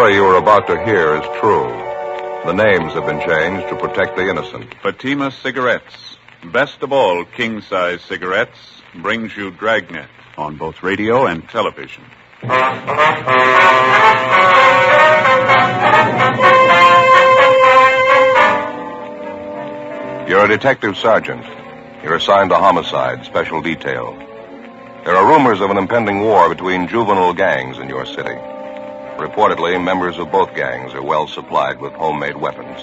story you are about to hear is true. The names have been changed to protect the innocent. Fatima Cigarettes, best of all king-size cigarettes, brings you Dragnet on both radio and television. You're a detective sergeant. You're assigned to homicide, special detail. There are rumors of an impending war between juvenile gangs in your city. Reportedly, members of both gangs are well supplied with homemade weapons.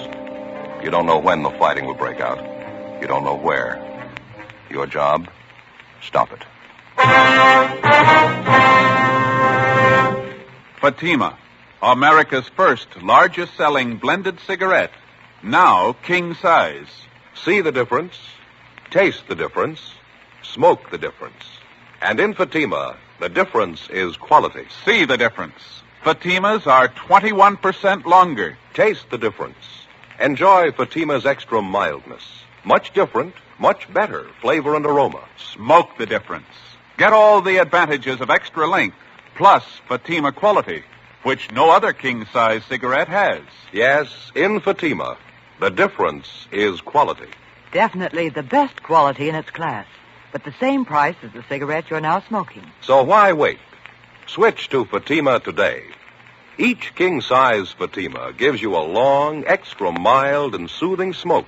You don't know when the fighting will break out. You don't know where. Your job? Stop it. Fatima, America's first largest-selling blended cigarette, now king-size. See the difference, taste the difference, smoke the difference. And in Fatima, the difference is quality. See the difference. Fatimas are 21% longer. Taste the difference. Enjoy Fatima's extra mildness. Much different, much better flavor and aroma. Smoke the difference. Get all the advantages of extra length, plus Fatima quality, which no other king-size cigarette has. Yes, in Fatima, the difference is quality. Definitely the best quality in its class, but the same price as the cigarette you're now smoking. So why wait? Switch to Fatima today. Each king-size Fatima gives you a long, extra mild and soothing smoke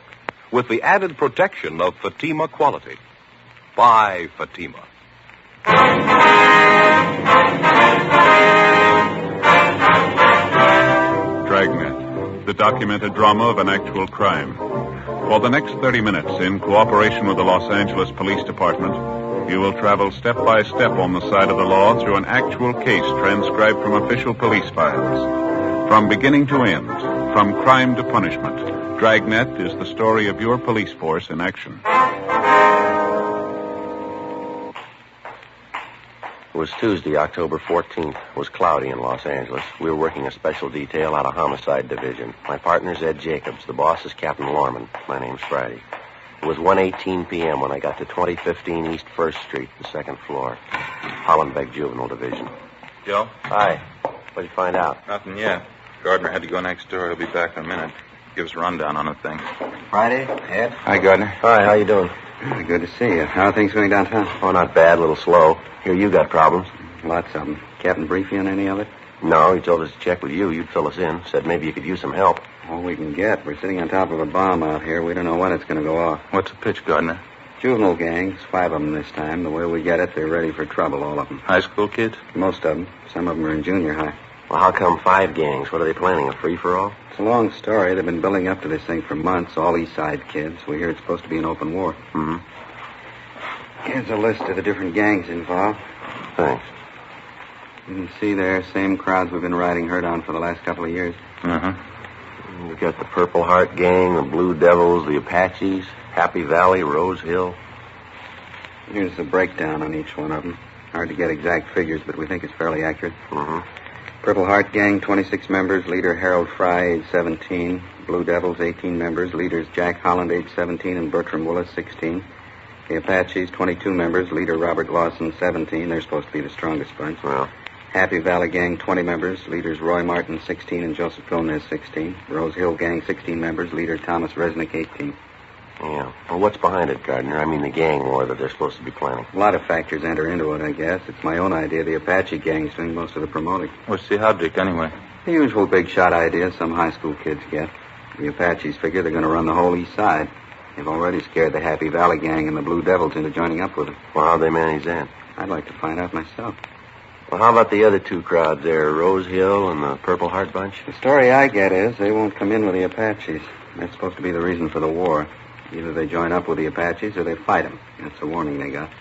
with the added protection of Fatima quality. Buy Fatima. Dragnet, the documented drama of an actual crime. For the next 30 minutes, in cooperation with the Los Angeles Police Department, you will travel step by step on the side of the law through an actual case transcribed from official police files. From beginning to end, from crime to punishment, Dragnet is the story of your police force in action. It was Tuesday, October 14th. It was cloudy in Los Angeles. We were working a special detail out of Homicide Division. My partner's Ed Jacobs. The boss is Captain Lorman. My name's Friday. It was 1:18 p.m. when I got to 2015 East 1st Street, the second floor. Hollenbeck Juvenile Division. Joe? Hi. What'd you find out? Nothing yet. Gardner had to go next door. He'll be back in a minute. Give us a rundown on the thing. Friday, Ed. Hi, Gardner. Hi, how you doing? Good to see you. How are things going downtown? Oh, not bad. A little slow. Hear you got problems. Lots of them. Captain brief you on any of it? No, he told us to check with you. You'd fill us in. Said maybe you could use some help. All we can get. We're sitting on top of a bomb out here. We don't know when it's going to go off. What's the pitch, Gardner? Juvenile gangs, 5 of them this time. The way we get it, they're ready for trouble, all of them. High school kids? Most of them. Some of them are in junior high. Well, how come 5 gangs? What are they planning, a free-for-all? It's a long story. They've been building up to this thing for months, all East Side kids. We hear it's supposed to be an open war. Mm-hmm. Here's a list of the different gangs involved. Thanks. You can see there, same crowds we've been riding herd on for the last couple of years. Mm-hmm. We've got the Purple Heart Gang, the Blue Devils, the Apaches, Happy Valley, Rose Hill. Here's the breakdown on each one of them. Hard to get exact figures, but we think it's fairly accurate. Mm-hmm. Purple Heart Gang, 26 members. Leader Harold Fry, age 17. Blue Devils, 18 members. Leaders Jack Holland, age 17, and Bertram Willis, 16. The Apaches, 22 members. Leader Robert Lawson, 17. They're supposed to be the strongest bunch. Well, Happy Valley Gang, 20 members. Leaders Roy Martin, 16, and Joseph Gomez, 16. Rose Hill Gang, 16 members. Leader Thomas Resnick, 18. yeah. Well, what's behind it, Gardner? I mean the gang war that they're supposed to be planning. A lot of factors enter into it, I guess. It's my own idea. The Apache Gang's doing most of the promoting. What's the object, anyway? The usual big shot ideas some high school kids get. The Apaches figure they're going to run the whole east side. They've already scared the Happy Valley Gang and the Blue Devils into joining up with them. Well, how'd they manage that? I'd like to find out myself. Well, how about the other 2 crowds there, Rose Hill and the Purple Heart Bunch? The story I get is they won't come in with the Apaches. That's supposed to be the reason for the war. Either they join up with the Apaches or they fight them. That's the warning they got.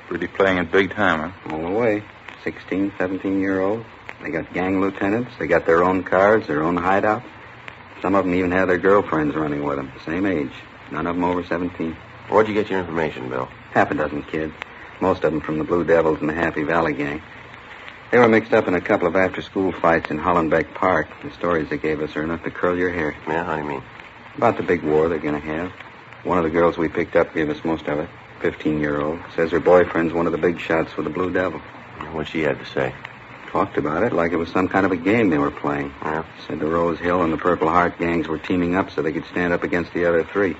Really playing it big time, huh? All the way. 16, 17-year-olds. They got gang lieutenants. They got their own cars, their own hideout. Some of them even have their girlfriends running with them, the same age. None of them over 17. Where'd you get your information, Bill? Half a dozen kids. Most of them from the Blue Devils and the Happy Valley Gang. They were mixed up in a couple of after-school fights in Hollenbeck Park. The stories they gave us are enough to curl your hair. Yeah, how do you mean? About the big war they're going to have. One of the girls we picked up gave us most of it. 15-year-old. Says her boyfriend's one of the big shots with the Blue Devil. What'd she have to say? Talked about it like it was some kind of a game they were playing. Yeah. Said the Rose Hill and the Purple Heart gangs were teaming up so they could stand up against the other three.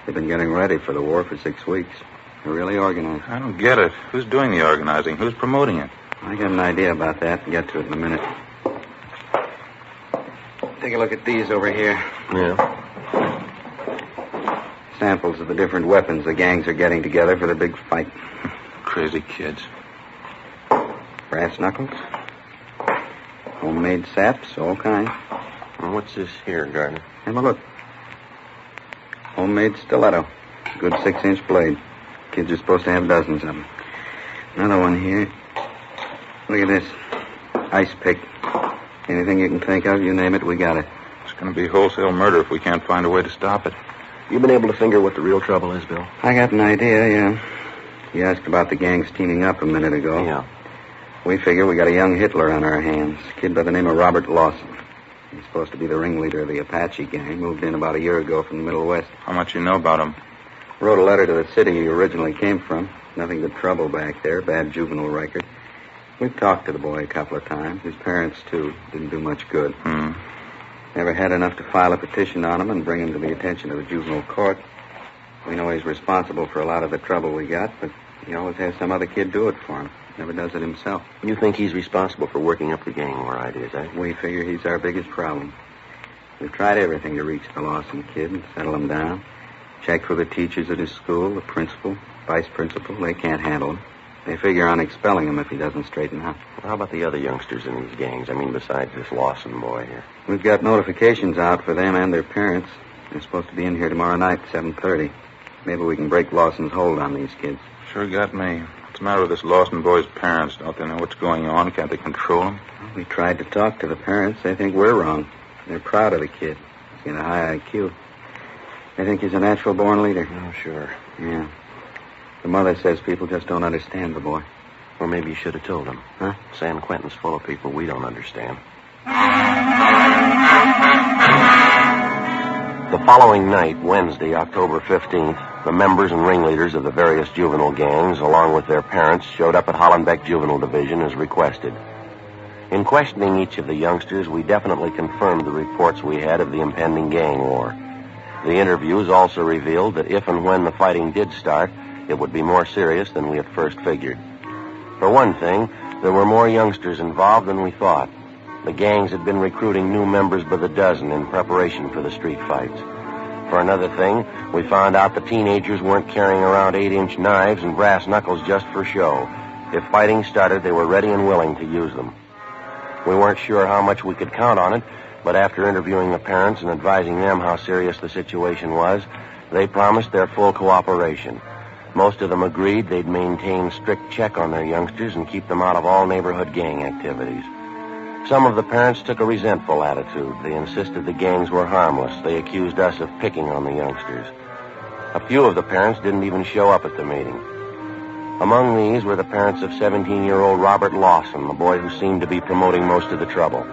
They've been getting ready for the war for 6 weeks. They're really organized. I don't get it. Who's doing the organizing? Who's promoting it? I got an idea about that. We'll get to it in a minute. Take a look at these over here. Yeah. Samples of the different weapons the gangs are getting together for the big fight. Crazy kids. Brass knuckles. Homemade saps, all kinds. And what's this here, Gardner? Have a look. Homemade stiletto. Good 6-inch blade. Kids are supposed to have dozens of them. Another one here. Look at this. Ice pick. Anything you can think of, you name it, we got it. It's going to be wholesale murder if we can't find a way to stop it. You been able to figure what the real trouble is, Bill? I got an idea, yeah. You asked about the gangs teaming up a minute ago. Yeah. We figure we got a young Hitler on our hands. A kid by the name of Robert Lawson. He's supposed to be the ringleader of the Apache gang. Moved in about a year ago from the Middle West. How much you know about him? Wrote a letter to the city he originally came from. Nothing but trouble back there. Bad juvenile record. We've talked to the boy a couple of times. His parents, too. Didn't do much good. Never had enough to file a petition on him and bring him to the attention of the juvenile court. We know he's responsible for a lot of the trouble we got, but he always has some other kid do it for him. Never does it himself. You think he's responsible for working up the gang war ideas, eh? We figure he's our biggest problem. We've tried everything to reach the Lawson kid and settle him down. Checked with the teachers at his school, the principal, vice principal. They can't handle him. They figure on expelling him if he doesn't straighten out. Well, how about the other youngsters in these gangs? I mean, besides this Lawson boy here. We've got notifications out for them and their parents. They're supposed to be in here tomorrow night, 7:30. Maybe we can break Lawson's hold on these kids. Sure got me. What's the matter with this Lawson boy's parents? Don't they know what's going on? Can't they control him? Well, we tried to talk to the parents. They think we're wrong. They're proud of the kid. He's got a high IQ. They think he's a natural-born leader. Oh, sure. Yeah. The mother says people just don't understand the boy. Or maybe you should have told him. Huh? San Quentin's full of people we don't understand. The following night, Wednesday, October 15th, the members and ringleaders of the various juvenile gangs, along with their parents, showed up at Hollenbeck Juvenile Division as requested. In questioning each of the youngsters, we definitely confirmed the reports we had of the impending gang war. The interviews also revealed that if and when the fighting did start, it would be more serious than we at first figured. For one thing, there were more youngsters involved than we thought. The gangs had been recruiting new members by the dozen in preparation for the street fights. For another thing, we found out the teenagers weren't carrying around 8-inch knives and brass knuckles just for show. If fighting started, they were ready and willing to use them. We weren't sure how much we could count on it, but after interviewing the parents and advising them how serious the situation was, they promised their full cooperation. Most of them agreed they'd maintain strict check on their youngsters and keep them out of all neighborhood gang activities. Some of the parents took a resentful attitude. They insisted the gangs were harmless. They accused us of picking on the youngsters. A few of the parents didn't even show up at the meeting. Among these were the parents of 17-year-old Robert Lawson, the boy who seemed to be promoting most of the trouble.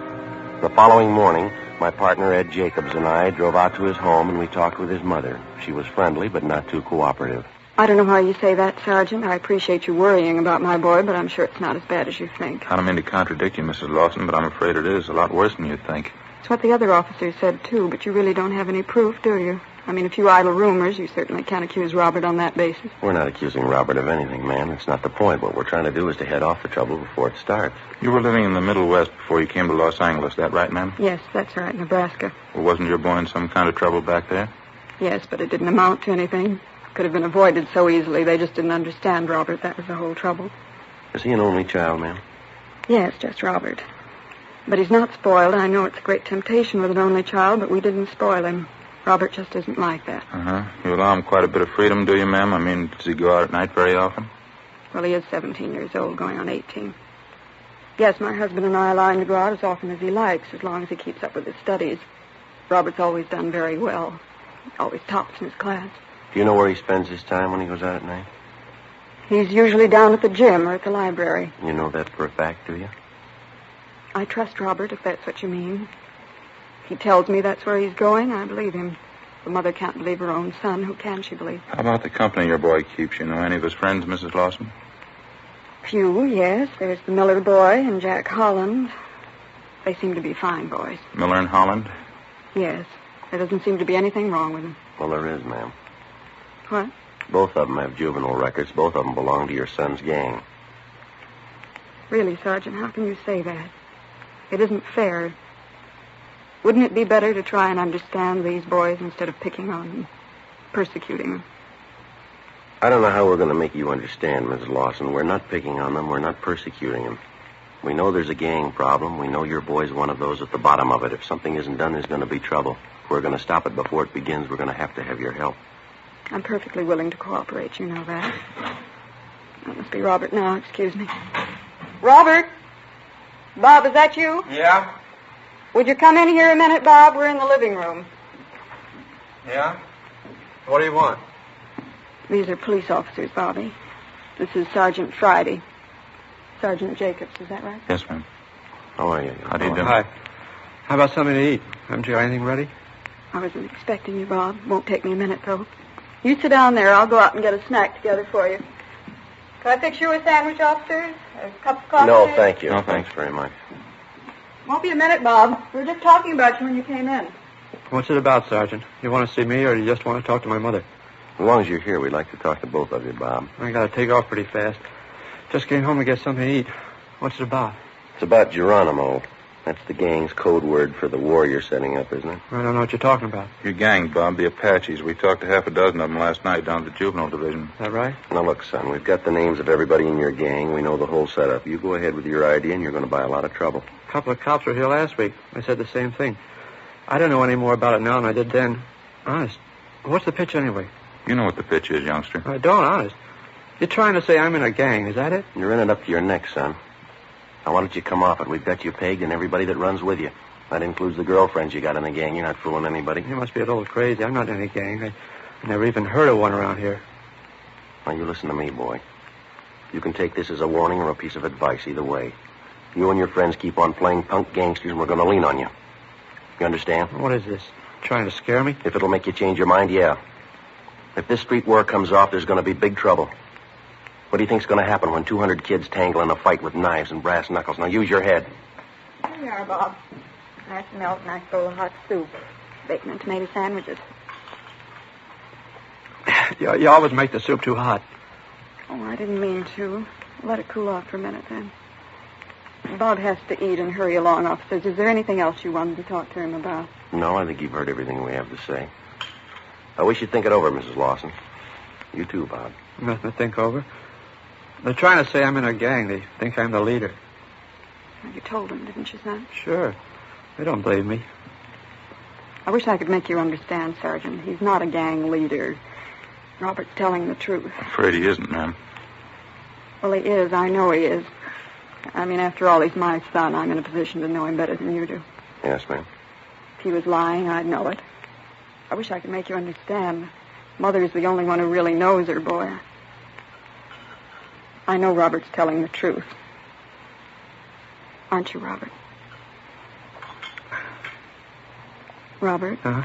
The following morning, my partner Ed Jacobs and I drove out to his home and we talked with his mother. She was friendly but not too cooperative. I don't know why you say that, Sergeant. I appreciate you worrying about my boy, but I'm sure it's not as bad as you think. I don't mean to contradict you, Mrs. Lawson, but I'm afraid it is a lot worse than you think. It's what the other officers said, too, but you really don't have any proof, do you? I mean, if you idle rumors, you certainly can't accuse Robert on that basis. We're not accusing Robert of anything, ma'am. It's not the point. What we're trying to do is to head off the trouble before it starts. You were living in the Middle West before you came to Los Angeles, that right, ma'am? Yes, that's right, Nebraska. Well, wasn't your boy in some kind of trouble back there? Yes, but it didn't amount to anything. Could have been avoided so easily. They just didn't understand Robert. That was the whole trouble. Is he an only child, ma'am? Yes, just Robert. But he's not spoiled. I know it's a great temptation with an only child, but we didn't spoil him. Robert just isn't like that. You allow him quite a bit of freedom, do you, ma'am? I mean, does he go out at night very often? Well, he is 17 years old, going on 18. Yes, my husband and I allow him to go out as often as he likes, as long as he keeps up with his studies. Robert's always done very well. He always tops in his class. Do you know where he spends his time when he goes out at night? He's usually down at the gym or at the library. You know that for a fact, do you? I trust Robert, if that's what you mean. If he tells me that's where he's going, I believe him. The mother can't believe her own son. Who can she believe? How about the company your boy keeps? You know any of his friends, Mrs. Lawson? Few, yes. There's the Miller boy and Jack Holland. They seem to be fine boys. Miller and Holland? Yes. There doesn't seem to be anything wrong with them. Well, there is, ma'am. What? Both of them have juvenile records. Both of them belong to your son's gang. Really, Sergeant, how can you say that? It isn't fair. Wouldn't it be better to try and understand these boys instead of picking on them, persecuting them? I don't know how we're going to make you understand, Mrs. Lawson. We're not picking on them. We're not persecuting them. We know there's a gang problem. We know your boy's one of those at the bottom of it. If something isn't done, there's going to be trouble. If we're going to stop it before it begins, we're going to have your help. I'm perfectly willing to cooperate, you know that. That must be Robert now, excuse me. Robert? Bob, is that you? Yeah? Would you come in here a minute, Bob? We're in the living room. Yeah? What do you want? These are police officers, Bobby. This is Sergeant Friday. Sergeant Jacobs, is that right? Yes, ma'am. How are you? How do you do? Hi. How about something to eat? Haven't you got anything ready? I wasn't expecting you, Bob. Won't take me a minute, though. You sit down there. I'll go out and get a snack together for you. Can I fix you a sandwich, officers? A cup of coffee? No, thank you. No, Thanks very much. Won't be a minute, Bob. We were just talking about you when you came in. What's it about, Sergeant? You want to see me, or do you just want to talk to my mother? As long as you're here, we'd like to talk to both of you, Bob. I got to take off pretty fast. Just came home to get something to eat. What's it about? It's about Geronimo. That's the gang's code word for the war you're setting up, isn't it? I don't know what you're talking about. Your gang, Bob, the Apaches. We talked to half a dozen of them last night down at the juvenile division. Is that right? Now, look, son, we've got the names of everybody in your gang. We know the whole setup. You go ahead with your idea, and you're going to buy a lot of trouble. A couple of cops were here last week. They said the same thing. I don't know any more about it now than I did then. Honest. What's the pitch anyway? You know what the pitch is, youngster. I don't, honest. You're trying to say I'm in a gang, is that it? You're in it up to your neck, son. Now, why don't you come off it? We've got you pegged and everybody that runs with you. That includes the girlfriends you got in the gang. You're not fooling anybody. You must be a little crazy. I'm not in any gang. I never even heard of one around here. Now, you listen to me, boy. You can take this as a warning or a piece of advice, either way. You and your friends keep on playing punk gangsters, and we're going to lean on you. You understand? What is this? Trying to scare me? If it'll make you change your mind, yeah. If this street war comes off, there's going to be big trouble. What do you think's going to happen when 200 kids tangle in a fight with knives and brass knuckles? Now, use your head. Here you are, Bob. Nice milk, nice bowl of hot soup. Bacon and tomato sandwiches. You always make the soup too hot. Oh, I didn't mean to. Let it cool off for a minute, then. Bob has to eat and hurry along, officers. Is there anything else you wanted to talk to him about? No, I think you've heard everything we have to say. I wish you'd think it over, Mrs. Lawson. You too, Bob. Nothing to think over. They're trying to say I'm in a gang. They think I'm the leader. You told them, didn't you, son? Sure. They don't believe me. I wish I could make you understand, Sergeant. He's not a gang leader. Robert's telling the truth. Afraid he isn't, ma'am. Well, he is. I know he is. I mean, after all, he's my son. I'm in a position to know him better than you do. Yes, ma'am. If he was lying, I'd know it. I wish I could make you understand. Mother's the only one who really knows her boy. I know Robert's telling the truth. Aren't you, Robert? Robert? Huh?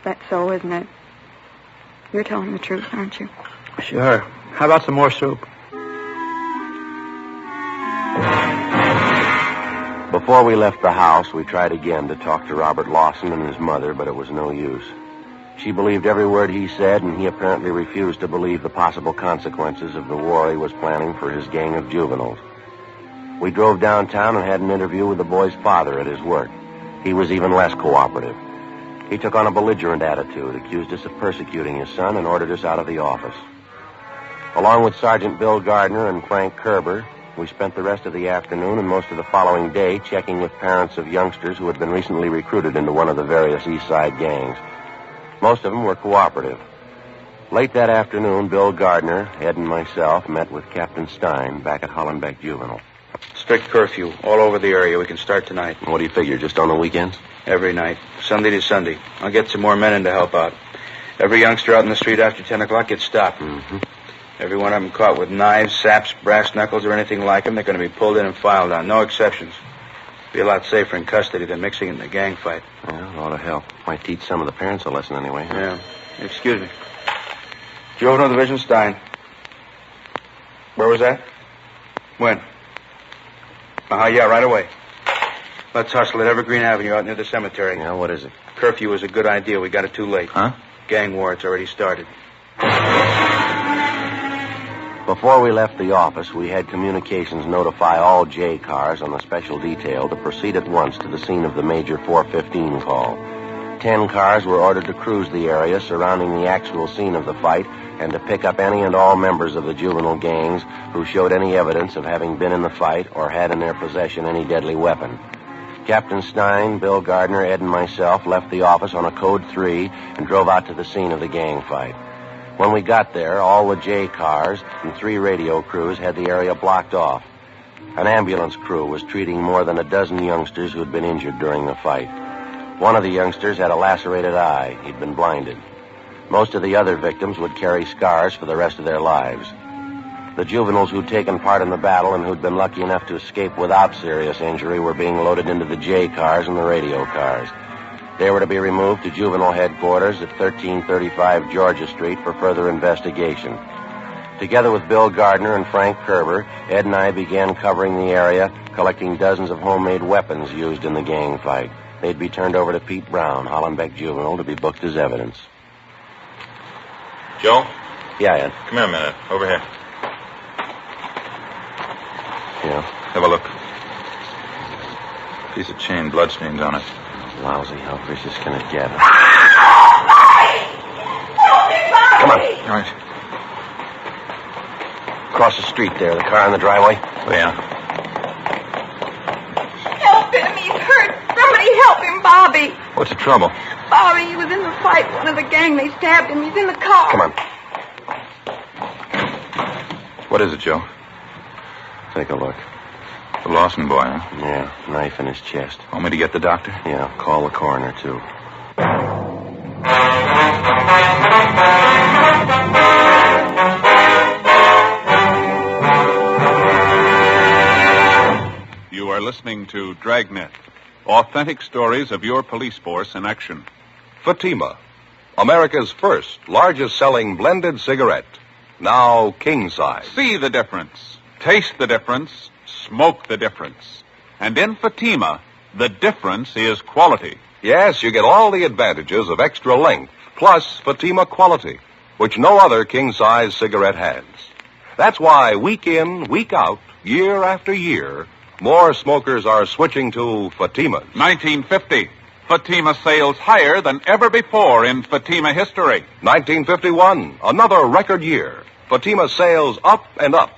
That's so, isn't it? You're telling the truth, aren't you? Sure. How about some more soup? Before we left the house, we tried again to talk to Robert Lawson and his mother, but it was no use. She believed every word he said, and he apparently refused to believe the possible consequences of the war he was planning for his gang of juveniles. We drove downtown and had an interview with the boy's father at his work. He was even less cooperative. He took on a belligerent attitude, accused us of persecuting his son, and ordered us out of the office. Along with Sergeant Bill Gardner and Frank Kerber, we spent the rest of the afternoon and most of the following day checking with parents of youngsters who had been recently recruited into one of the various East Side gangs. Most of them were cooperative. Late that afternoon, Bill Gardner, Ed, and myself met with Captain Stein back at Hollenbeck Juvenile. Strict curfew all over the area. We can start tonight. What do you figure, just on the weekends? Every night. Sunday to Sunday. I'll get some more men in to help out. Every youngster out in the street after 10 o'clock gets stopped. Mm-hmm. Every one of them caught with knives, saps, brass knuckles, or anything like them, they're going to be pulled in and filed on. No exceptions. Be a lot safer in custody than mixing in the gang fight. Yeah, a lot of help. Might teach some of the parents a lesson anyway. Huh? Yeah. Excuse me. Juvenile Division, Stein. Where was that? When? Yeah, right away. Let's hustle at Evergreen Avenue out near the cemetery. Yeah, what is it? Curfew was a good idea. We got it too late. Huh? Gang war, it's already started. Before we left the office, we had communications notify all J cars on the special detail to proceed at once to the scene of the Major 415 call. 10 cars were ordered to cruise the area surrounding the actual scene of the fight and to pick up any and all members of the juvenile gangs who showed any evidence of having been in the fight or had in their possession any deadly weapon. Captain Stein, Bill Gardner, Ed, and myself left the office on a Code 3 and drove out to the scene of the gang fight. When we got there, all the J cars and 3 radio crews had the area blocked off. An ambulance crew was treating more than a dozen youngsters who had been injured during the fight. One of the youngsters had a lacerated eye. He'd been blinded. Most of the other victims would carry scars for the rest of their lives. The juveniles who'd taken part in the battle and who'd been lucky enough to escape without serious injury were being loaded into the J cars and the radio cars. They were to be removed to juvenile headquarters at 1335 Georgia Street for further investigation. Together with Bill Gardner and Frank Kerber, Ed and I began covering the area, collecting dozens of homemade weapons used in the gang fight. They'd be turned over to Pete Brown, Hollenbeck Juvenile, to be booked as evidence. Joe? Yeah, Ed. Come here a minute. Over here. Yeah. Have a look. Piece of chain, bloodstains on it. Lousy. How vicious can it get? Come on. All right. Across the street there, the car in the driveway. Oh, yeah. Help him. He's hurt. Somebody help him, Bobby. What's the trouble? Bobby, he was in the fight. One of the gang, they stabbed him. He's in the car. Come on. What is it, Joe? Take a look. The Lawson boy, huh? Yeah, knife in his chest. Want me to get the doctor? Yeah, call the coroner, too. You are listening to Dragnet, authentic stories of your police force in action. Fatima, America's first largest-selling blended cigarette, now king size. See the difference, taste the difference, smoke the difference. And in Fatima, the difference is quality. Yes, you get all the advantages of extra length, plus Fatima quality, which no other king-size cigarette has. That's why week in, week out, year after year, more smokers are switching to Fatimas. 1950, Fatima sales higher than ever before in Fatima history. 1951, another record year. Fatima sales up and up.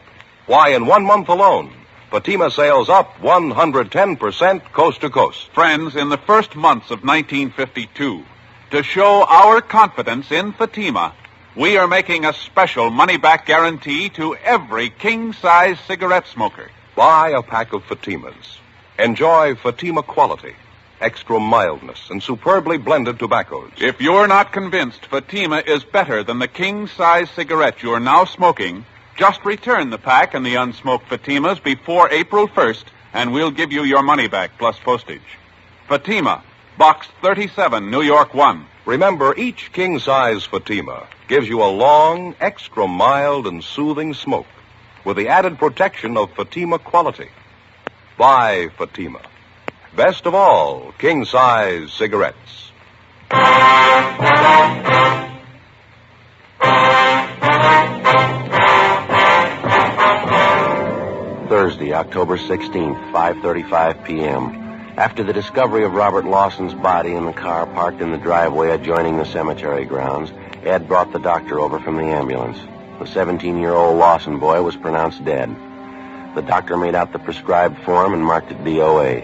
Why, in 1 month alone, Fatima sales up 110% coast to coast. Friends, in the first months of 1952, to show our confidence in Fatima, we are making a special money-back guarantee to every king-size cigarette smoker. Buy a pack of Fatimas. Enjoy Fatima quality, extra mildness, and superbly blended tobaccos. If you're not convinced Fatima is better than the king-size cigarette you're now smoking, just return the pack and the unsmoked Fatimas before April 1st, and we'll give you your money back plus postage. Fatima, Box 37, New York 1. Remember, each king-size Fatima gives you a long, extra mild, and soothing smoke with the added protection of Fatima quality. Buy Fatima. Best of all, king-size cigarettes. Thursday, October 16th, 5:35 p.m. After the discovery of Robert Lawson's body in the car parked in the driveway adjoining the cemetery grounds, Ed brought the doctor over from the ambulance. The 17-year-old Lawson boy was pronounced dead. The doctor made out the prescribed form and marked it DOA.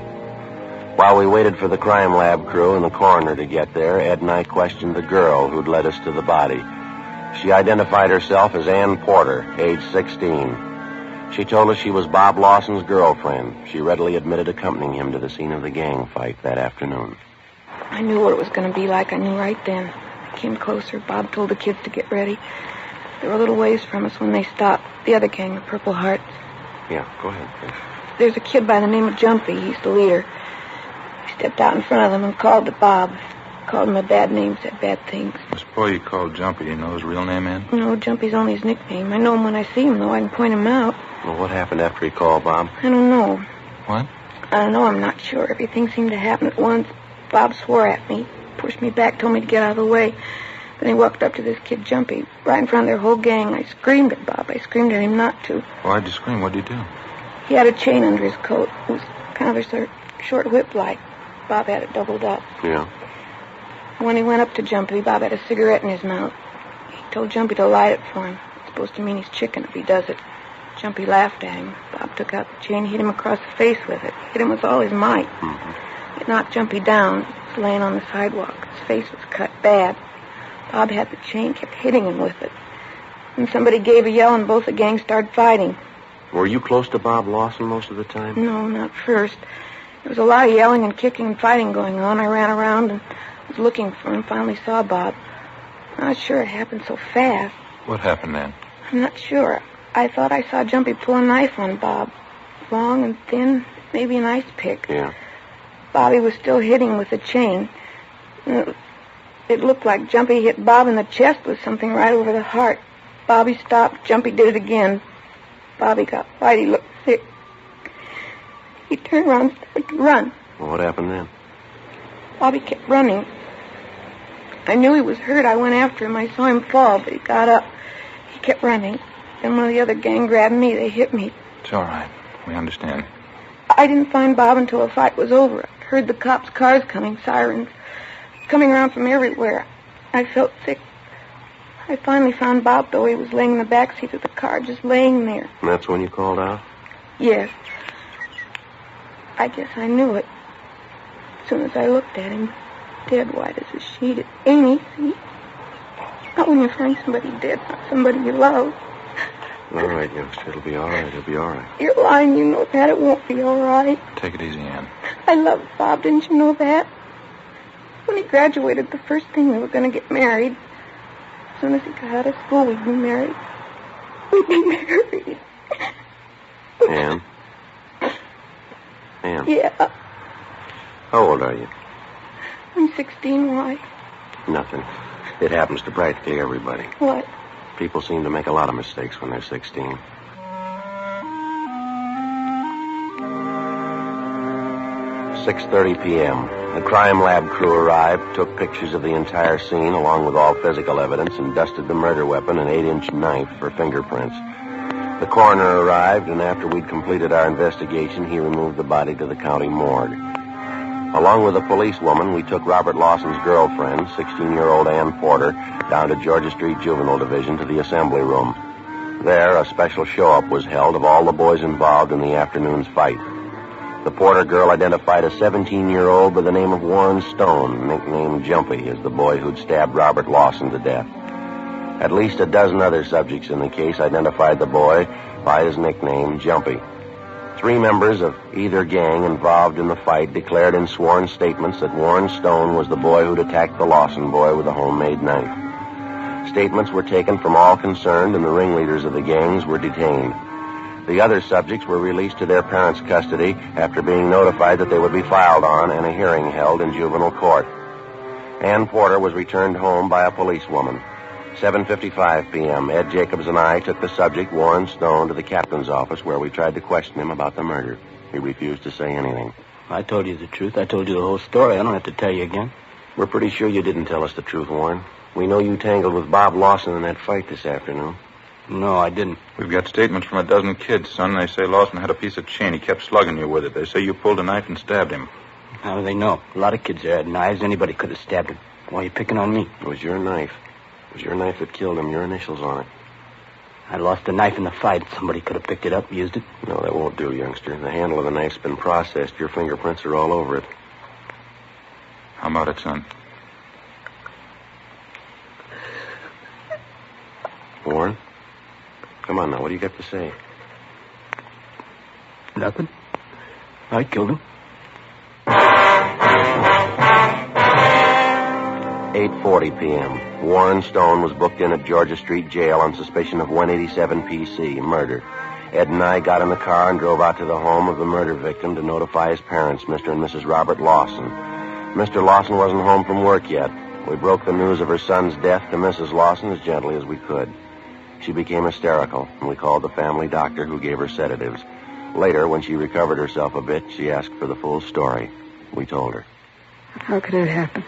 While we waited for the crime lab crew and the coroner to get there, Ed and I questioned the girl who'd led us to the body. She identified herself as Ann Porter, age 16. She told us she was Bob Lawson's girlfriend. She readily admitted accompanying him to the scene of the gang fight that afternoon. I knew what it was going to be like. I knew right then. I came closer. Bob told the kids to get ready. They were a little ways from us when they stopped. The other gang, the Purple Heart. Yeah, go ahead, please. There's a kid by the name of Jumpy. He's the leader. He stepped out in front of them and called to Bob. Called him a bad name, said bad things. This boy you called Jumpy, you know his real name, Ann? No, Jumpy's only his nickname. I know him when I see him, though. I can point him out. Well, what happened after he called, Bob? I don't know. What? I don't know. I'm not sure. Everything seemed to happen at once. Bob swore at me, pushed me back, told me to get out of the way. Then he walked up to this kid, Jumpy, right in front of their whole gang. I screamed at Bob. I screamed at him not to. Why'd you scream? What'd you do? He had a chain under his coat. It was kind of a short whip-like. Bob had it doubled up. Yeah. When he went up to Jumpy, Bob had a cigarette in his mouth. He told Jumpy to light it for him. It's supposed to mean he's chicken if he does it. Jumpy laughed at him. Bob took out the chain, hit him across the face with it. Hit him with all his might. Mm-hmm. It knocked Jumpy down. He was laying on the sidewalk. His face was cut bad. Bob had the chain, kept hitting him with it. And somebody gave a yell, and both the gangs started fighting. Were you close to Bob Lawson most of the time? No, not first. There was a lot of yelling and kicking and fighting going on. I ran around and was looking for him. Finally saw Bob. I'm not sure it happened so fast. What happened then? I'm not sure. I thought I saw Jumpy pull a knife on Bob. Long and thin, maybe an ice pick. Yeah. Bobby was still hitting with the chain. It looked like Jumpy hit Bob in the chest with something right over the heart. Bobby stopped. Jumpy did it again. Bobby got white. He looked sick. He turned around and started to run. Well, what happened then? Bobby kept running. I knew he was hurt. I went after him. I saw him fall, but he got up. He kept running. Then one of the other gang grabbed me. They hit me. It's all right. We understand. I didn't find Bob until the fight was over. I heard the cops' cars coming, sirens, coming around from everywhere. I felt sick. I finally found Bob, though. He was laying in the back seat of the car, just laying there. And that's when you called out? Yes. I guess I knew it. As soon as I looked at him, dead white as a sheet. It ain't easy. Not when you find somebody dead, not somebody you love. All right, youngster. It'll be all right. It'll be all right. You're lying. You know that. It won't be all right. Take it easy, Ann. I loved Bob. Didn't you know that? When he graduated, the first thing we were going to get married. As soon as he got out of school, we'd be married. We'd be married. Ann? Ann? Yeah. How old are you? I'm 16. Why? Nothing. It happens to practically everybody. What? People seem to make a lot of mistakes when they're 16. 6:30 p.m. The crime lab crew arrived, took pictures of the entire scene along with all physical evidence, and dusted the murder weapon, an 8-inch knife, for fingerprints. The coroner arrived, and after we'd completed our investigation, he removed the body to the county morgue. Along with a policewoman, we took Robert Lawson's girlfriend, 16-year-old Ann Porter, down to Georgia Street Juvenile Division to the assembly room. There, a special show-up was held of all the boys involved in the afternoon's fight. The Porter girl identified a 17-year-old by the name of Warren Stone, nicknamed Jumpy, as the boy who'd stabbed Robert Lawson to death. At least a dozen other subjects in the case identified the boy by his nickname, Jumpy. 3 members of either gang involved in the fight declared in sworn statements that Warren Stone was the boy who'd attacked the Lawson boy with a homemade knife. Statements were taken from all concerned, and the ringleaders of the gangs were detained. The other subjects were released to their parents' custody after being notified that they would be filed on and a hearing held in juvenile court. Ann Porter was returned home by a policewoman. 7:55 p.m., Ed Jacobs and I took the subject, Warren Stone, to the captain's office where we tried to question him about the murder. He refused to say anything. I told you the truth. I told you the whole story. I don't have to tell you again. We're pretty sure you didn't tell us the truth, Warren. We know you tangled with Bob Lawson in that fight this afternoon. No, I didn't. We've got statements from a dozen kids, son. They say Lawson had a piece of chain. He kept slugging you with it. They say you pulled a knife and stabbed him. How do they know? A lot of kids there had knives. Anybody could have stabbed him. Why are you picking on me? It was your knife. It was your knife that killed him. Your initials on it. I lost the knife in the fight. Somebody could have picked it up, used it. No, that won't do, youngster. The handle of the knife's been processed. Your fingerprints are all over it. How about it, son? Warren? Come on now, what do you got to say? Nothing. I killed him. 8:40 p.m. Warren Stone was booked in at Georgia Street Jail on suspicion of 187 PC, murder. Ed and I got in the car and drove out to the home of the murder victim to notify his parents, Mr. and Mrs. Robert Lawson. Mr. Lawson wasn't home from work yet. We broke the news of her son's death to Mrs. Lawson as gently as we could. She became hysterical, and we called the family doctor, who gave her sedatives. Later, when she recovered herself a bit, she asked for the full story. We told her. How could it happen?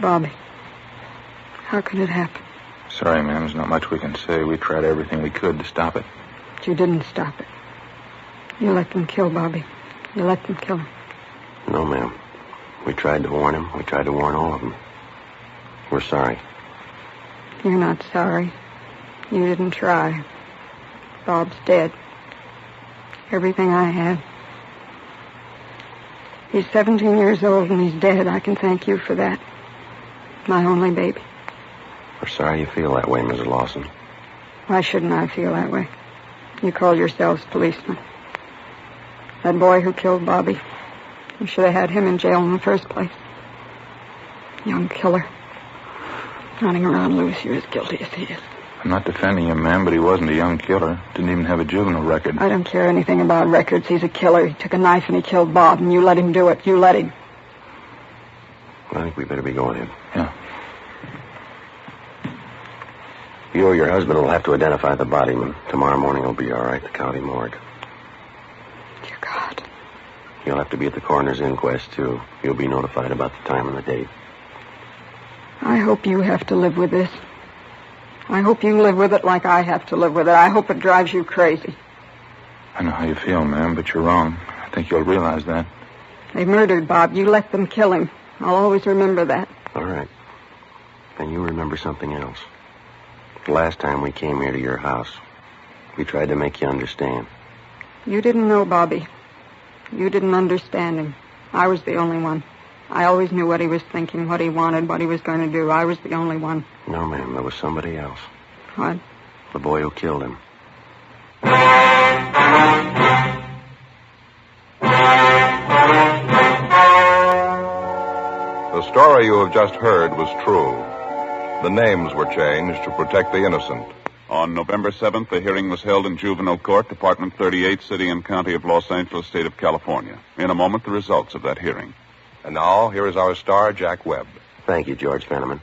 Bobby, how could it happen? Sorry, ma'am. There's not much we can say. We tried everything we could to stop it. But you didn't stop it. You let them kill Bobby. You let them kill him. No, ma'am. We tried to warn him. We tried to warn all of them. We're sorry. You're not sorry. You didn't try. Bob's dead. Everything I had. He's 17 years old and he's dead. I can thank you for that. My only baby. We're sorry you feel that way, Mrs. Lawson. Why shouldn't I feel that way? You call yourselves policemen. That boy who killed Bobby, you should have had him in jail in the first place. Young killer. Running around loose, you're as guilty as he is. I'm not defending him, ma'am, but he wasn't a young killer. Didn't even have a juvenile record. I don't care anything about records. He's a killer. He took a knife and he killed Bob, and you let him do it. You let him. I think we better be going in. Yeah. You or your husband will have to identify the body, and tomorrow morning will be all right, the county morgue. Dear God. You'll have to be at the coroner's inquest, too. You'll be notified about the time and the date. I hope you have to live with this. I hope you live with it like I have to live with it. I hope it drives you crazy. I know how you feel, ma'am, but you're wrong. I think you'll realize that. They murdered Bob. You let them kill him. I'll always remember that. All right. And you remember something else. The last time we came here to your house, we tried to make you understand. You didn't know Bobby. You didn't understand him. I was the only one. I always knew what he was thinking, what he wanted, what he was going to do. I was the only one. No, ma'am, there was somebody else. What? The boy who killed him. The story you have just heard was true. The names were changed to protect the innocent. On November 7th, the hearing was held in Juvenile Court, Department 38, City and County of Los Angeles, State of California. In a moment, the results of that hearing. And now, here is our star, Jack Webb. Thank you, George Fenneman.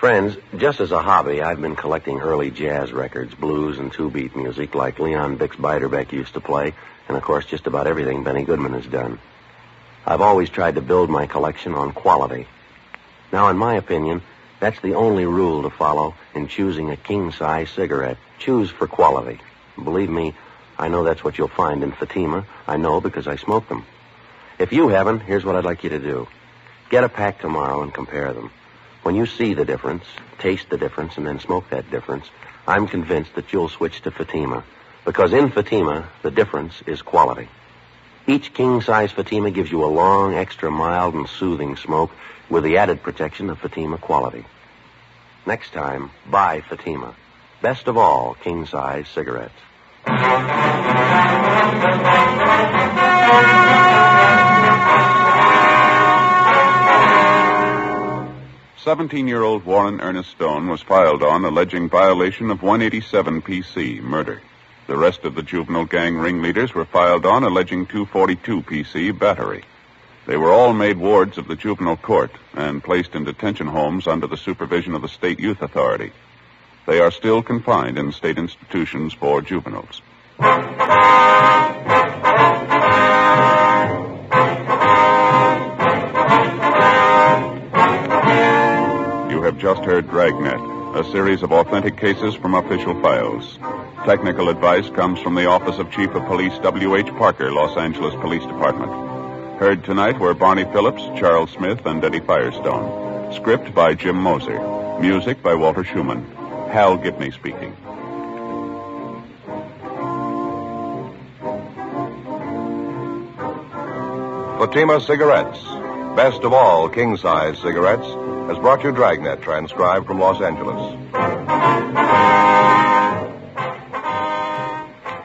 Friends, just as a hobby, I've been collecting early jazz records, blues and two-beat music like Leon Bix Beiderbecke used to play, and of course just about everything Benny Goodman has done. I've always tried to build my collection on quality. Now, in my opinion, that's the only rule to follow in choosing a king-size cigarette. Choose for quality. Believe me, I know that's what you'll find in Fatima. I know because I smoke them. If you haven't, here's what I'd like you to do. Get a pack tomorrow and compare them. When you see the difference, taste the difference, and then smoke that difference, I'm convinced that you'll switch to Fatima. Because in Fatima, the difference is quality. Each king-size Fatima gives you a long, extra mild and soothing smoke with the added protection of Fatima quality. Next time, buy Fatima. Best of all, king-size cigarettes. 17-year-old Warren Ernest Stone was filed on alleging violation of 187 PC, murder. The rest of the juvenile gang ringleaders were filed on alleging 242 PC, battery. They were all made wards of the juvenile court and placed in detention homes under the supervision of the State Youth Authority. They are still confined in state institutions for juveniles. You have just heard Dragnet, a series of authentic cases from official files. Technical advice comes from the Office of Chief of Police W.H. Parker, Los Angeles Police Department. Heard tonight were Barney Phillips, Charles Smith, and Eddie Firestone. Script by Jim Moser. Music by Walter Schumann. Hal Gibney speaking. Fatima Cigarettes, best of all king-size cigarettes, has brought you Dragnet, transcribed from Los Angeles.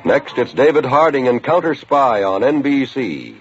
Next, it's David Harding and Counter Spy on NBC.